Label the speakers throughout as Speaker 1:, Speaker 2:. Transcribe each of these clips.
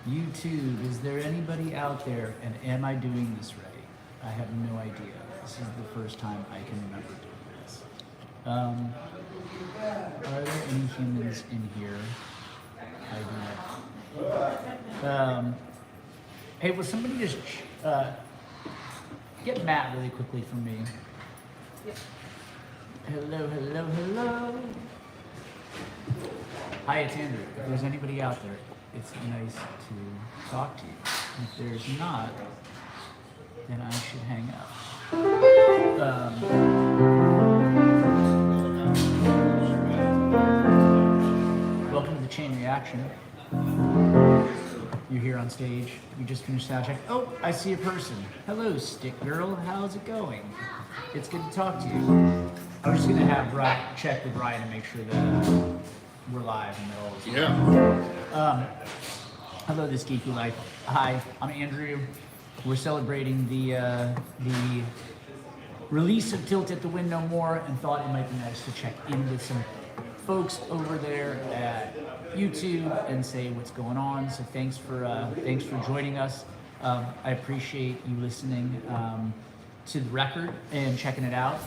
Speaker 1: YouTube, is there anybody out there, and am I doing this right? I have no idea. This is the first time I can remember doing this. Are there any humans in here? I do not. Hey, will somebody just get Matt really quickly for me?
Speaker 2: Yep.
Speaker 1: Hello, hello, hello. Hi, it's Andrew. If there's anybody out there, it's nice to talk to you. If there's not, then I should hang up. Welcome to the Chain Reaction. You're here on stage. You just finished Soundcheck. Oh, I see a person. Hello, Stick Girl. How's it going? It's good to talk to you. I was just gonna have Brian check with Brian to make sure that we're live and all this.
Speaker 3: Yeah.
Speaker 1: Hello, This Geeky Life. Hi, I'm Andrew. We're celebrating the release of Tilt at the Wind No More, and thought it might be nice to check in with some folks over there at YouTube and say what's going on. So thanks for joining us. I appreciate you listening to the record and checking it out.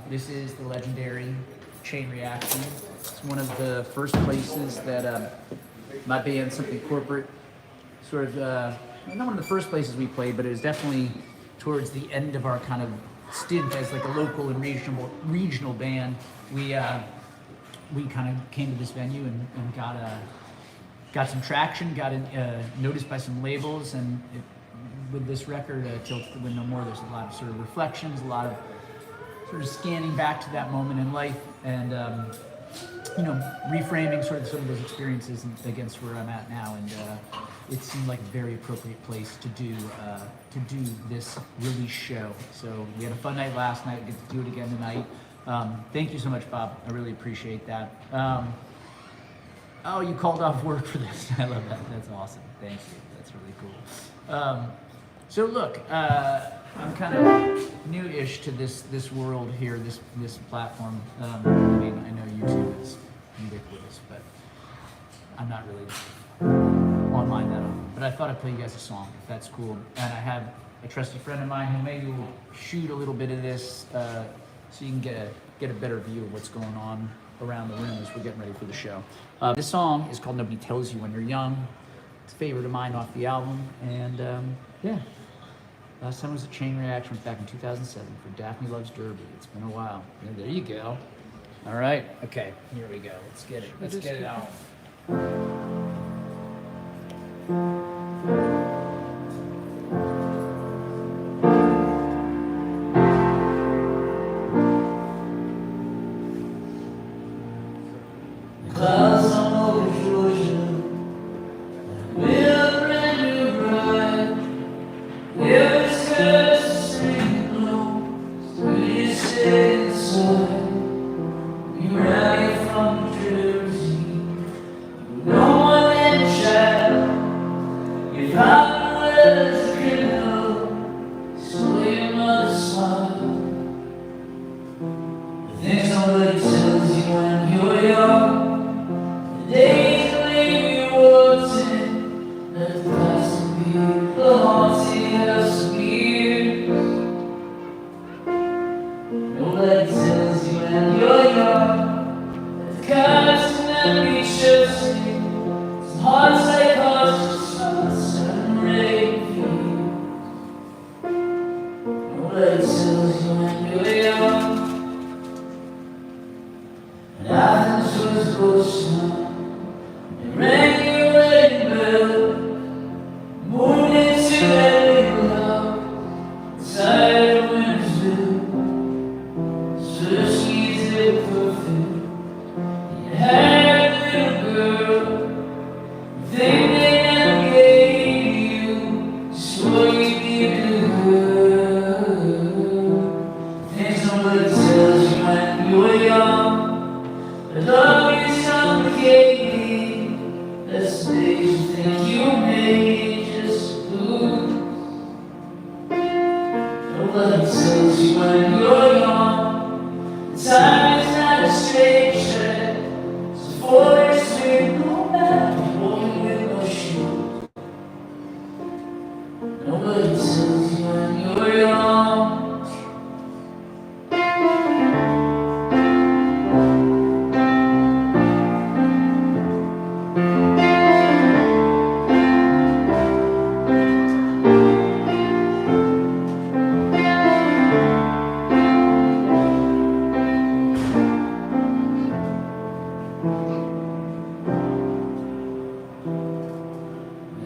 Speaker 1: This is the legendary Chain Reaction. It's one of the first places that my band, Something Corporate, sort of, not one of the first places we played, but it was definitely towards the end of our kind of stint as like a local and regional band. We kind of came to this venue and got some traction, got noticed by some labels, and with this record, Tilt at the Wind No More, there's a lot of sort of reflections, a lot of sort of scanning back to that moment in life, and reframing sort of some of those experiences against where I'm at now, and it seemed like a very appropriate place to do this release show. So we had a fun night last night. We get to do it again tonight. Thank you so much, Bob. I really appreciate that. Oh, you called off work for this. I love that. That's awesome. Thank you. That's really cool. So look, I'm kind of new-ish to this world here, this platform. I mean, I know YouTube is ubiquitous, but I'm not really online that often. But I thought I'd play you guys a song, if that's cool. And I have a trusty friend of mine who maybe will shoot a little bit of this so you can get a better view of what's going on around the room as we're getting ready for the show. This song is called Nobody Tells You When You're Young. It's a favorite of mine off the album, and yeah. Last time was a Chain Reaction back in 2007 for Daphne Loves Derby. It's been a while. Yeah, there you go. All right. Okay. Here we go. Let's get it. Let's get it out. Clouds on over Georgia, with a brand new bride. It's good to see you blow, will you stay inside? You rally from Jersey, no one in chat,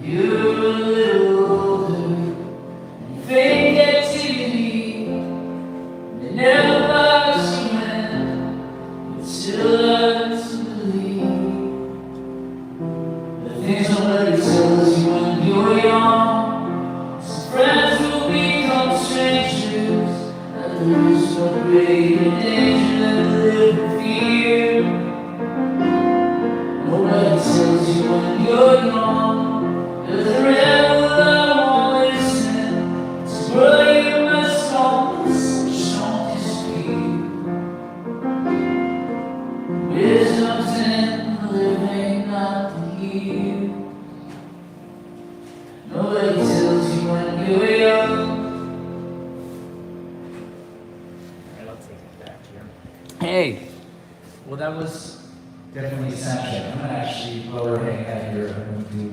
Speaker 1: You're a little older. Fake activity. They never box you in. But still learn to believe. The things nobody tells you when you're young. Some friends will become strangers. Others are greater danger than live in fear. Nobody tells you when you're young. There's a rebel that won't listen. So grow you must always don't disappear. Wisdom's in the living, not the here. Nobody tells you when you're young. Alright, I'll take it back here. Hey! Well, that was definitely a soundcheck. I'm gonna actually, while we're hanging out here, I'm gonna do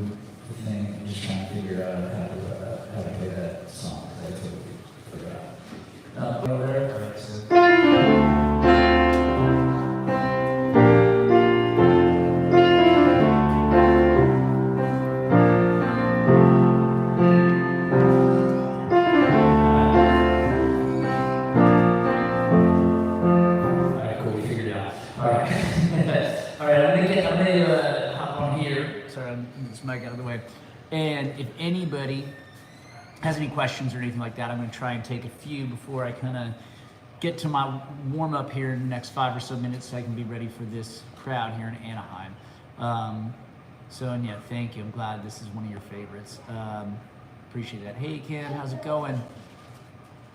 Speaker 1: the thing and just try and figure out how to play that song. I totally forgot. Over there? Alright, so. This mic out of the way. And if anybody has any questions or anything like that, I'm going to try and take a few before I kind of get to my warm up here in the next 5 or so minutes so I can be ready for this crowd here in Anaheim. And yeah, thank you. I'm glad this is one of your favorites. Appreciate that. Hey, Ken, how's it going?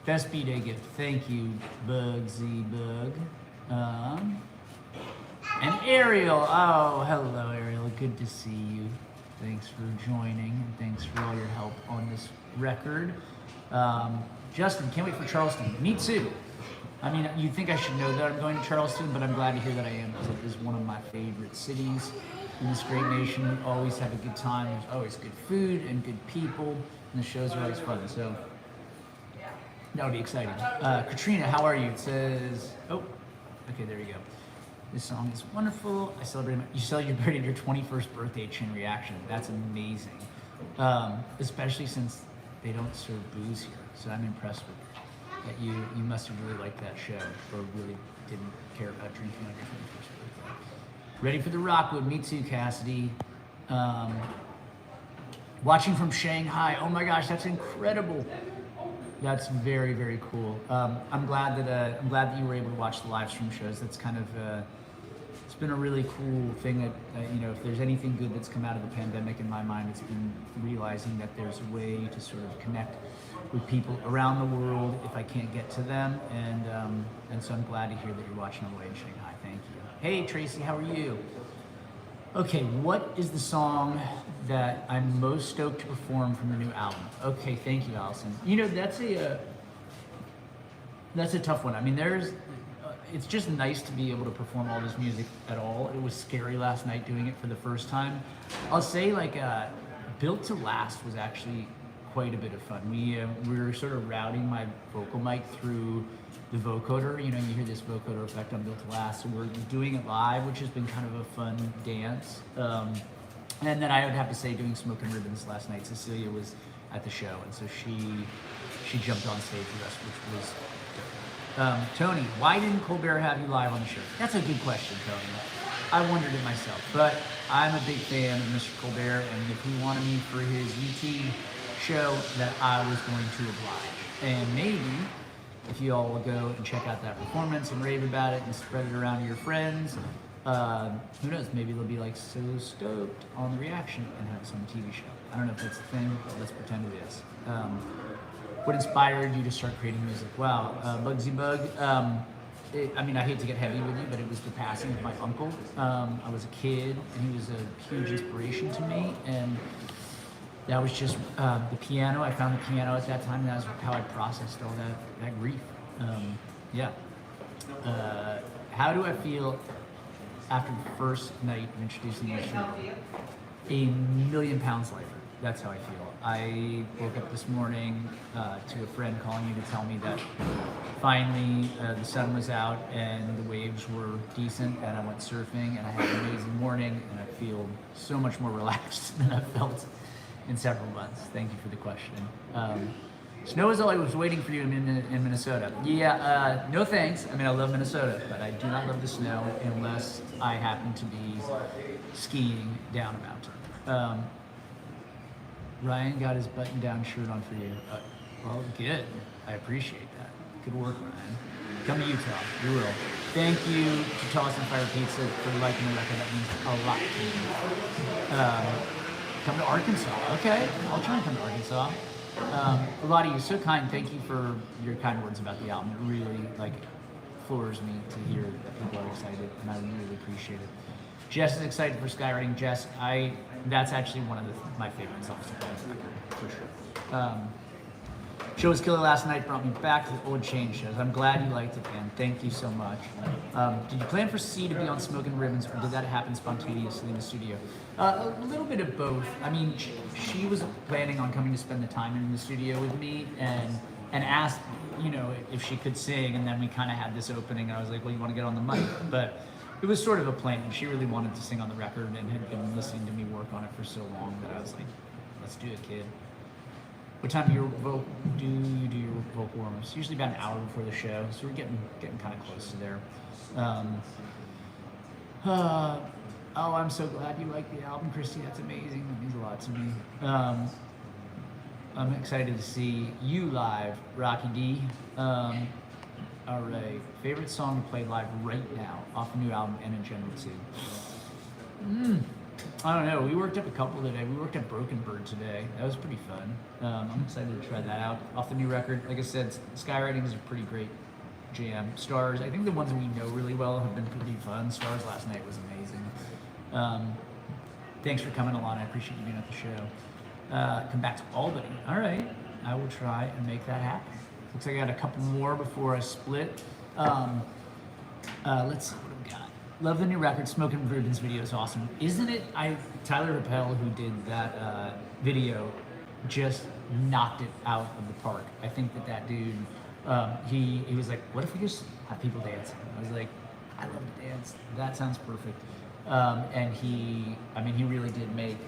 Speaker 1: Best B-Day gift. Thank you, Bugsy Bug. And Ariel. Oh, hello, Ariel. Good to see you. Thanks for joining, and thanks for all your help on this record. Justin, can't wait for Charleston. Me too. I mean, you'd think I should know that I'm going to Charleston, but I'm glad to hear that I am, because it is one of my favorite cities in this great nation. We always have a good time. There's always good food and good people, and the shows are always fun. So that would be exciting. Katrina, how are you? It says, oh, okay, there you go. This song is wonderful. You celebrated your 21st birthday Chin Reaction. That's amazing. Especially since they don't serve booze here. So I'm impressed with that. You must have really liked that show, or really didn't care about drinking on your 21st birthday. Ready for the Rockwood. Me too, Cassidy. Watching from Shanghai. Oh my gosh, that's incredible. That's very, very cool. I'm glad that you were able to watch the live stream shows. That's kind of it's been a really cool thing that if there's anything good that's come out of the pandemic in my mind, it's been realizing that there's a way to sort of connect with people around the world if I can't get to them, and so I'm glad to hear that you're watching all the way in Shanghai. Thank you. Hey Tracy, how are you? Okay, what is the song that I'm most stoked to perform from the new album? Okay, thank you, Allison. That's a tough one. I mean, it's just nice to be able to perform all this music at all. It was scary last night doing it for the first time. I'll say Built to Last was actually quite a bit of fun. We were sort of routing my vocal mic through the vocoder. You hear this vocoder effect on Built to Last. So we're doing it live, which has been kind of a fun dance. And then I would have to say, doing Smoke and Ribbons last night, Cecilia was at the show, and so she jumped on stage with us, which was Tony, why didn't Colbert have you live on the show? That's a good question, Tony. I wondered it myself, but I'm a big fan of Mr. Colbert, and if he wanted me for his UT show, that I was going to oblige. And maybe if you all will go and check out that performance and rave about it and spread it around to your friends, who knows, maybe they'll be so stoked on the reaction and have some TV show. I don't know if that's a thing, but let's pretend it is. What inspired you to start creating music? Wow, Bugsy Bug. I hate to get heavy with you, but it was the passing of my uncle. I was a kid, and he was a huge inspiration to me, and that was just the piano. I found the piano at that time, and that was how I processed all that grief. How do I feel after the first night of introducing the show? A million pounds lighter. That's how I feel. I woke up this morning to a friend calling me to tell me that finally the sun was out and the waves were decent, and I went surfing, and I had an amazing morning, and I feel so much more relaxed than I felt in several months. Thank you for the question. Snow is all I was waiting for you in Minnesota. Yeah, no thanks. I mean, I love Minnesota, but I do not love the snow unless I happen to be skiing down a mountain. Ryan got his button-down shirt on for you. Well, good. I appreciate that. Good work, Ryan. Come to Utah. You will. Thank you to Toss and Fire Pizza for liking the record. That means a lot to me. Come to Arkansas. Okay, I'll try and come to Arkansas. A lot of you, so kind. Thank you for your kind words about the album. It really floors me to hear that people are excited, and I really appreciate it. Jess is excited for Skywriting. Jess, that's actually one of my favorite songs to play on the record, for sure. Show was killer last night, brought me back to the old chain shows. I'm glad you liked it, man. Thank you so much. Did you plan for C to be on Smoking Ribbons, or did that happen spontaneously in the studio? A little bit of both. I mean, she was planning on coming to spend the time in the studio with me and asked, if she could sing, and then we kind of had this opening, and I was like, well, you want to get on the mic? But it was sort of a plan. She really wanted to sing on the record and had been listening to me work on it for so long that I was like, let's do it, kid. What time do you do your vocal warm-ups? Usually about an hour before the show, so we're getting kind of close to there. Oh, I'm so glad you like the album, Christy. That's amazing. That means a lot to me. I'm excited to see you live, Rocky D. All right, favorite song to play live right now off the new album and in general too. I don't know. We worked up a couple today. We worked up Broken Bird today. That was pretty fun. I'm excited to try that out off the new record. Like I said, Skywriting is a pretty great jam. Stars, I think the ones that we know really well have been pretty fun. Stars last night was amazing. Thanks for coming, Alana. I appreciate you being at the show. Come back to Albany. All right. I will try and make that happen. Looks like I got a couple more before I split. Let's see what we got. Love the new record. Smoking Ribbons video is awesome. Isn't it? Tyler Rappel, who did that video, just knocked it out of the park. I think that dude, he was like, what if we just have people dancing? I was like, I love to dance. That sounds perfect. And he really did make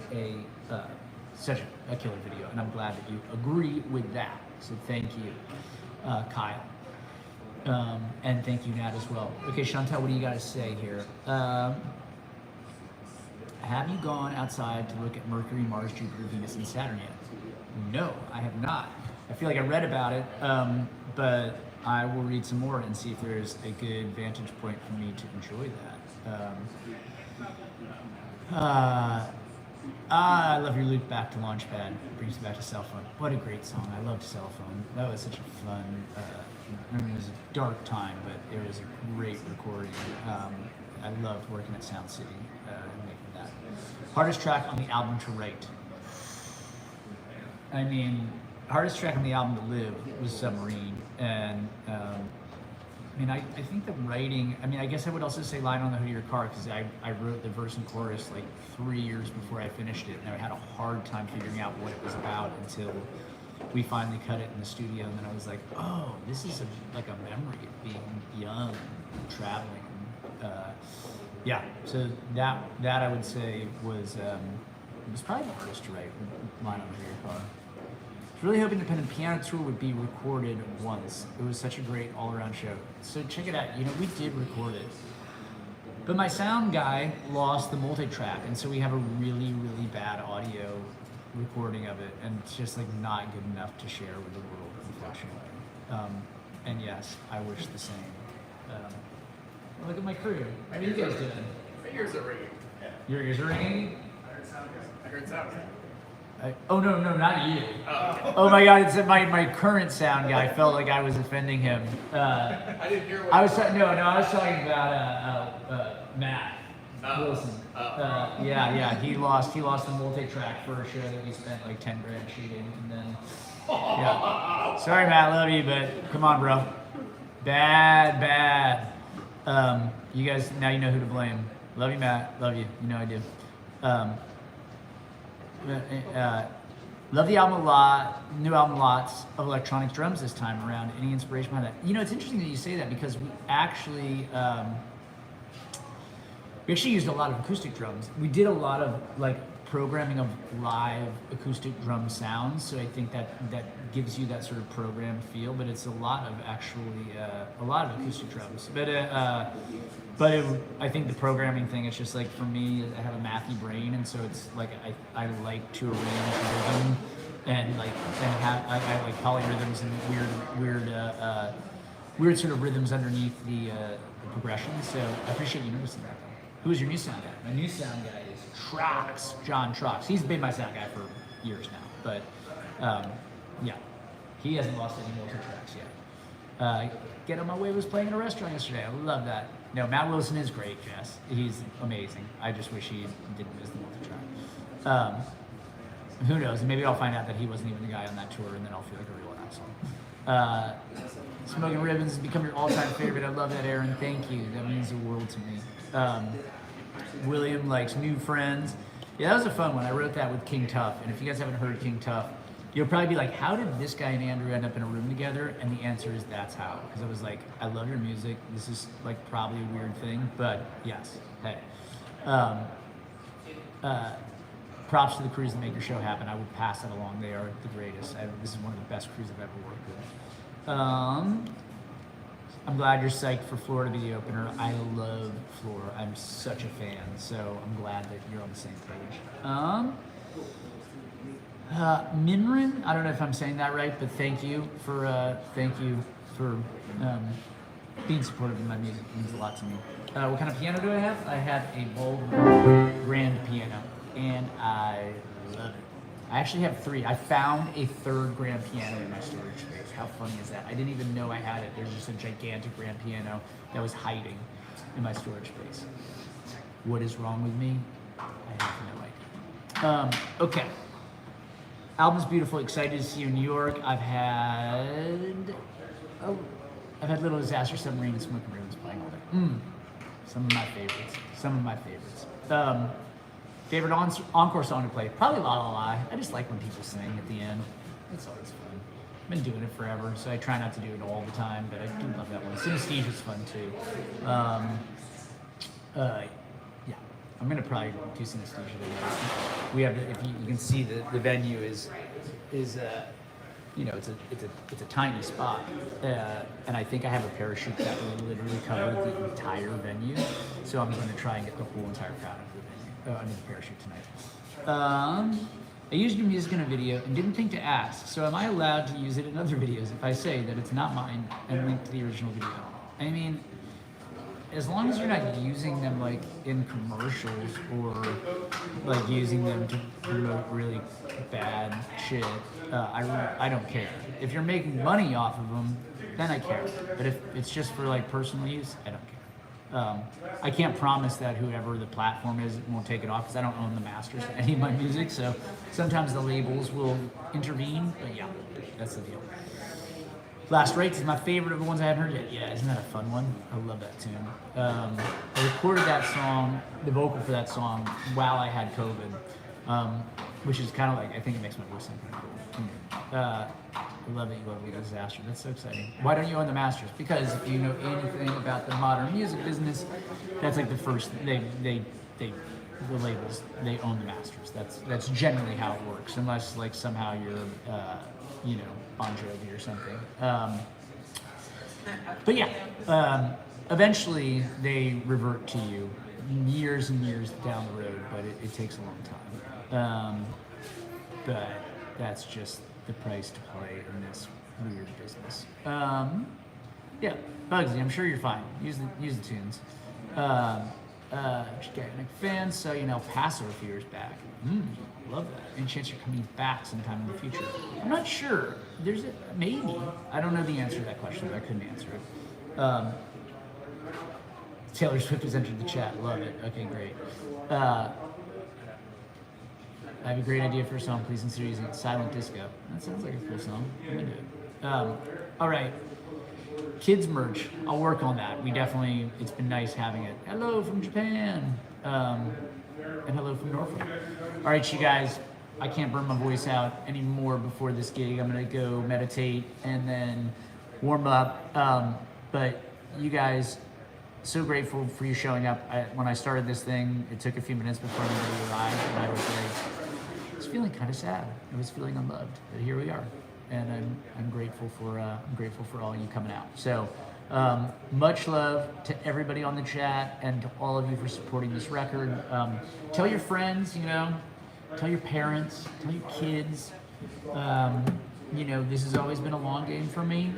Speaker 1: such a killer video, and I'm glad that you agree with that. So thank you, Kyle. And thank you, Nat, as well. Okay, Chantel, what do you guys say here? Have you gone outside to look at Mercury, Mars, Jupiter, Venus, and Saturn yet? No, I have not. I feel like I read about it, but I will read some more and see if there's a good vantage point for me to enjoy that. I love your loop back to Launchpad. Brings you back to Cell Phone. What a great song. I loved Cell Phone. That was such a fun, it was a dark time, but it was a great recording. I loved working at Sound City and making that. Hardest track on the album to write. I mean, hardest track on the album to live was Submarine. And I think the writing, I guess I would also say Line on the Hood of Your Car, because I wrote the verse and chorus like 3 years before I finished it, and I had a hard time figuring out what it was about until we finally cut it in the studio, and then I was like, oh, this is like a memory of being young, traveling. So that I would say was probably the hardest to write, Line on the Hood of Your Car. I was really hoping the Independent Piano Tour would be recorded once. It was such a great all-around show. So check it out. We did record it. But my sound guy lost the multi-track, and so we have a really, really bad audio recording of it, and it's just like not good enough to share with the world, unfortunately. And yes, I wish the same. Look at my crew. What are you guys doing?
Speaker 2: My ears are ringing.
Speaker 1: Your ears are ringing?
Speaker 2: I heard sound.
Speaker 1: Oh no, not you.
Speaker 2: Oh, okay.
Speaker 1: Oh my God! It's my current sound guy felt like I was offending him.
Speaker 2: I didn't hear what
Speaker 1: I was talking about Matt Wilson. Yeah. He lost the multi-track for a show that we spent like 10 grand shooting, and then Sorry, Matt, love you, but come on, bro. Bad. You guys now you know who to blame. Love you, Matt. Love you. You know I do. Love the album a lot. New album, lots of electronic drums this time around. Any inspiration behind that? It's interesting that you say that because we actually used a lot of acoustic drums. We did a lot of programming of live acoustic drum sounds, so I think that gives you that sort of programmed feel. But it's a lot of acoustic drums. But I think the programming thing, it's just like, for me, I have a mathy brain, and so it's like I like to arrange rhythm and I like polyrhythms and weird sort of rhythms underneath the progression. So I appreciate you noticing that. Though. Who's your new sound guy? My new sound guy is Trox, John Trox. He's been my sound guy for years now, but yeah, he hasn't lost any multi-tracks yet. Get On My Way was playing in a restaurant yesterday. I love that. No, Matt Wilson is great, Jess. He's amazing. I just wish he didn't miss the multi-track. Who knows? Maybe I'll find out that he wasn't even the guy on that tour, and then I'll feel like a real asshole. Smoking Ribbons has become your all-time favorite. I love that, Aaron. Thank you. That means the world to me. William likes New Friends. Yeah, that was a fun one. I wrote that with King Tuff, and if you guys haven't heard King Tuff, you'll probably be like, how did this guy and Andrew end up in a room together? And the answer is, that's how. Because I was like, I love your music. This is like probably a weird thing, but yes, hey. Props to the crews that make your show happen. I would pass that along. They are the greatest. This is one of the best crews I've ever worked with. I'm glad you're psyched for Florida to be the opener. I love Florida. I'm such a fan, so I'm glad that you're on the same page. Minrin, I don't know if I'm saying that right, but thank you for being supportive of my music. It means a lot to me. What kind of piano do I have? I have a Bold grand piano, and I love it. I actually have 3. I found a 3rd grand piano in my storage space. How funny is that? I didn't even know I had it. There's just a gigantic grand piano that was hiding in my storage space. What is wrong with me? I have no idea. Okay. Album's beautiful. Excited to see you in New York. I've had Little Disaster Submarine and Smoking Ribbons playing all day. Some of my favorites. Favorite encore song to play? Probably La La La. I just like when people sing at the end. It's always fun. I've been doing it forever, so I try not to do it all the time, but I do love that one. Synesthesia's fun too. Yeah, I'm gonna probably do Synesthesia today. We have, if you can see, the venue is you know, it's a tiny spot, and I think I have a parachute that will literally cover the entire venue. So I'm going to try and get the whole entire crowd under the parachute tonight. I used your music in a video and didn't think to ask. So am I allowed to use it in other videos if I say that it's not mine and link to the original video? I mean, as long as you're not using them like in commercials or like using them to promote really bad shit, I don't care. If you're making money off of them, then I care. But if it's just for like personal use, I don't care. I can't promise that whoever the platform is won't take it off because I don't own the masters to any of my music. So sometimes the labels will intervene, but yeah, that's the deal. Last Rites is my favorite of the ones I haven't heard yet. Yeah, isn't that a fun one? I love that tune. I recorded that song, the vocal for that song, while I had COVID, which is kind of like, I think it makes my voice sound kind of cool. I love that you love Little Disaster. That's so exciting. Why don't you own the masters? Because if you know anything about the modern music business, that's like the first, the labels, they own the masters. That's generally how it works, unless like somehow you're, you know, Bon Jovi or something. But yeah, eventually they revert to you years and years down the road, but it takes a long time. But that's just the price to play in this weird business. Yeah, Bugsy, I'm sure you're fine. Use the tunes. Gigantic fan, so you know, El Paso a few years back. Love that. Any chance you're coming back sometime in the future? I'm not sure. There's a maybe. I don't know the answer to that question, but I couldn't answer it. Taylor Swift has entered the chat. Love it. Okay, great. I have a great idea for a song. Please consider using it. Silent Disco. That sounds like a cool song. I'm into it. All right. Kids merch. I'll work on that. It's been nice having it. Hello from Japan. And hello from Norfolk. All right, you guys. I can't burn my voice out anymore before this gig. I'm going to go meditate and then warm up. But you guys, so grateful for you showing up. When I started this thing, it took a few minutes before anybody arrived, and I was feeling kind of sad. I was feeling unloved, but here we are, and I'm grateful for all you coming out. So much love to everybody on the chat and to all of you for supporting this record. Tell your friends, tell your parents, tell your kids. This has always been a long game for me,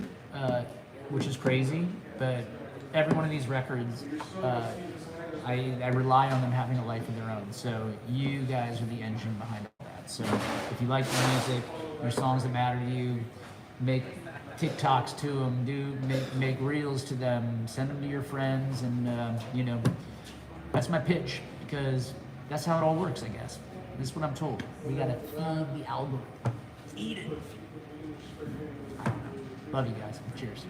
Speaker 1: which is crazy, but every one of these records, I rely on them having a life of their own. So you guys are the engine behind all that. So if you like the music, your songs that matter to you, make TikToks to them, make reels to them, send them to your friends, and that's my pitch, because that's how it all works, I guess. This is what I'm told. We gotta feed the algorithm. Feed it. I don't know. Love you guys. Cheers.